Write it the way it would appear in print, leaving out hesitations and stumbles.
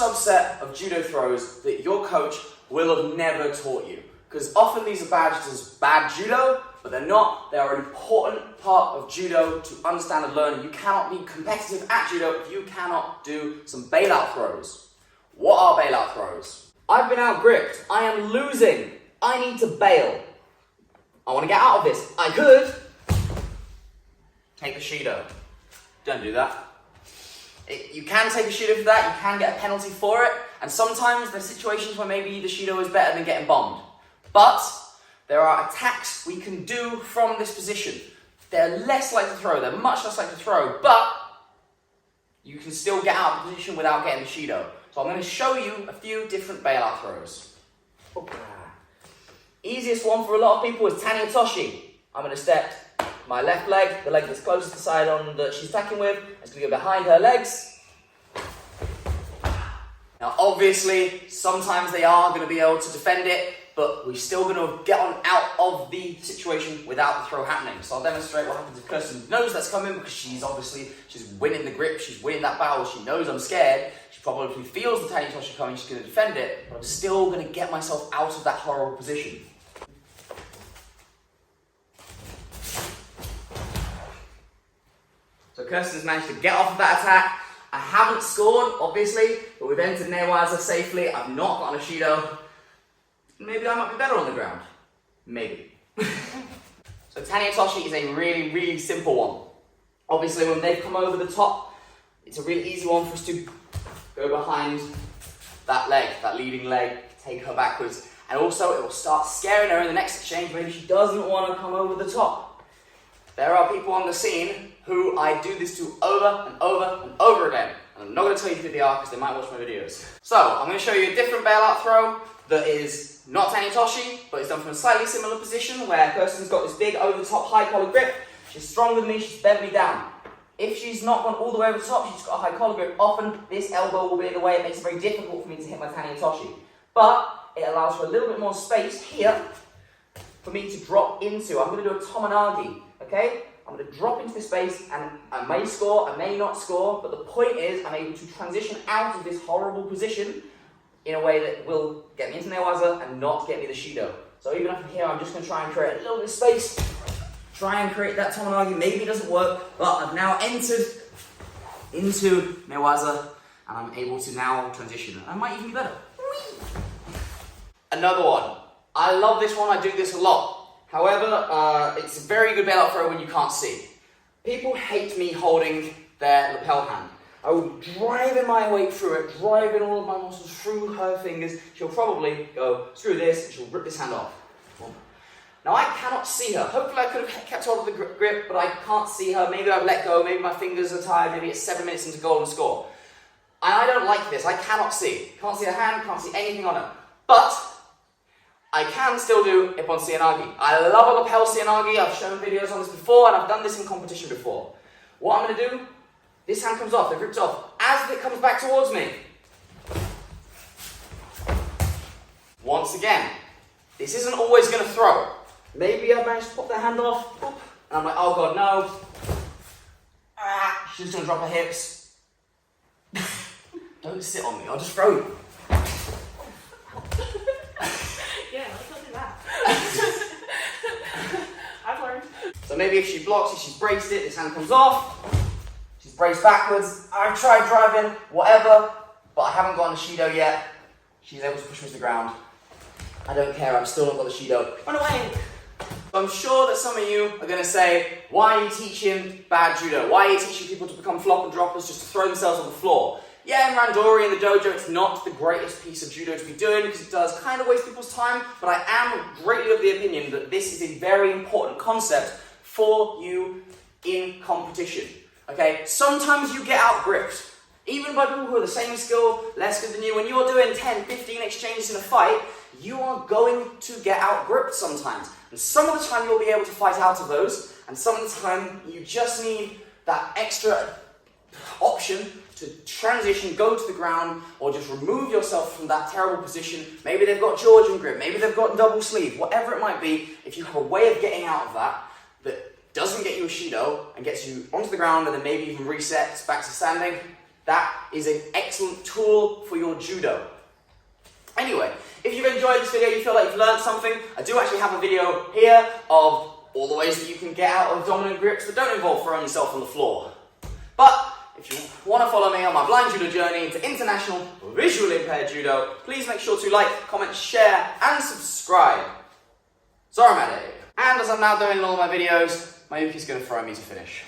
subset of judo throws that your coach will have never taught you. Because often these are badged as bad judo, but they're not. They are an important part of judo to understand and learn. You cannot be competitive at judo if you cannot do some bailout throws. What are bailout throws? I've been out gripped. I am losing. I need to bail. I want to get out of this. I could take the Shido. Don't do that. You can take a Shido for that. You can get a penalty for it. And sometimes there's situations where maybe the Shido is better than getting bombed. But there are attacks we can do from this position. They're less likely to throw. They're much less likely to throw. But you can still get out of the position without getting the Shido. So I'm going to show you a few different bailout throws. Easiest one for a lot of people is Tani Otoshi. I'm going to step my left leg, the leg that's closest to the side on that she's attacking with. It's going to go behind her legs. Now obviously, sometimes they are going to be able to defend it, but we're still going to get on out of the situation without the throw happening. So I'll demonstrate what happens if Kirsten knows that's coming, because she's winning the grip, she's winning that battle, she knows I'm scared. She probably feels the Tani Otoshi coming, she's going to defend it, but I'm still going to get myself out of that horrible position. So Kirsten's managed to get off of that attack. I haven't scored, obviously, but we've entered Newaza safely. I've not gotten a Shido. Maybe I might be better on the ground. Maybe. So Tani Otoshi is a really, really simple one. Obviously, when they come over the top, it's a really easy one for us to go behind that leg, that leading leg, take her backwards. And also, it will start scaring her in the next exchange. Maybe she doesn't want to come over the top. There are people on the scene who I do this to over and over and over again. And I'm not going to tell you who they are because they might watch my videos. So, I'm going to show you a different bailout throw that is not Tani Otoshi, but it's done from a slightly similar position where Kirsten's got this big over-the-top high collar grip. She's stronger than me, she's bent me down. If she's not gone all the way over the top, she's got a high collar grip, often this elbow will be in the way. It makes it very difficult for me to hit my Tani Otoshi. But it allows for a little bit more space here for me to drop into. I'm going to do a Tomoe Nage, okay? I'm going to drop into this space, and I may score, I may not score, but the point is I'm able to transition out of this horrible position in a way that will get me into Newaza and not get me the Shido. So even up here, I'm just going to try and create a little bit of space, try and create that Tomoe Nage. Maybe it doesn't work, but I've now entered into Newaza, and I'm able to now transition. I might even be better. Another one. I love this one, I do this a lot. However, it's a very good bailout throw when you can't see. People hate me holding their lapel hand. I will be driving my weight through it, driving all of my muscles through her fingers. She'll probably go, screw this, and she'll rip this hand off. Now I cannot see her. Hopefully I could have kept hold of the grip, but I can't see her. Maybe I've let go, maybe my fingers are tired, maybe it's 7 minutes into golden score. And I don't like this, I cannot see. Can't see her hand, can't see anything on her. But I can still do Ippon Seoi. I love a lapel Seoi. I've shown videos on this before, and I've done this in competition before. What I'm going to do, this hand comes off, the grip's off. As it comes back towards me, once again, this isn't always going to throw. Maybe I've managed to pop the hand off, and I'm like, oh god, no. She's just going to drop her hips. Don't sit on me, I'll just throw you. Yeah, let's not do that. I've learned. So maybe if she blocks, if she's braced it, this hand comes off. She's braced backwards. I've tried driving, whatever, but I haven't gotten the Shido yet. She's able to push me to the ground. I don't care, I've still not got the Shido. Run away! I'm sure that some of you are going to say, why are you teaching bad judo? Why are you teaching people to become flop and droppers just to throw themselves on the floor? Yeah, in Randori, in the dojo, it's not the greatest piece of judo to be doing because it does kind of waste people's time, but I am greatly of the opinion that this is a very important concept for you in competition. Okay, sometimes you get out-gripped. Even by people who are the same skill, less good than you, when you're doing 10, 15 exchanges in a fight, you are going to get out-gripped sometimes. And some of the time you'll be able to fight out of those, and some of the time you just need that extra option to transition, go to the ground, or just remove yourself from that terrible position. Maybe they've got Georgian grip, maybe they've got double sleeve, whatever it might be. If you have a way of getting out of that doesn't get you a Shido and gets you onto the ground and then maybe even resets back to standing, that is an excellent tool for your judo. Anyway, if you've enjoyed this video, you feel like you've learned something, I do actually have a video here of all the ways that you can get out of dominant grips that don't involve throwing yourself on the floor. But if you want to follow me on my blind judo journey into international visually impaired judo, please make sure to like, comment, share, and subscribe. Zoramade. And as I'm now doing in all my videos, Mayuki's going to throw me to finish.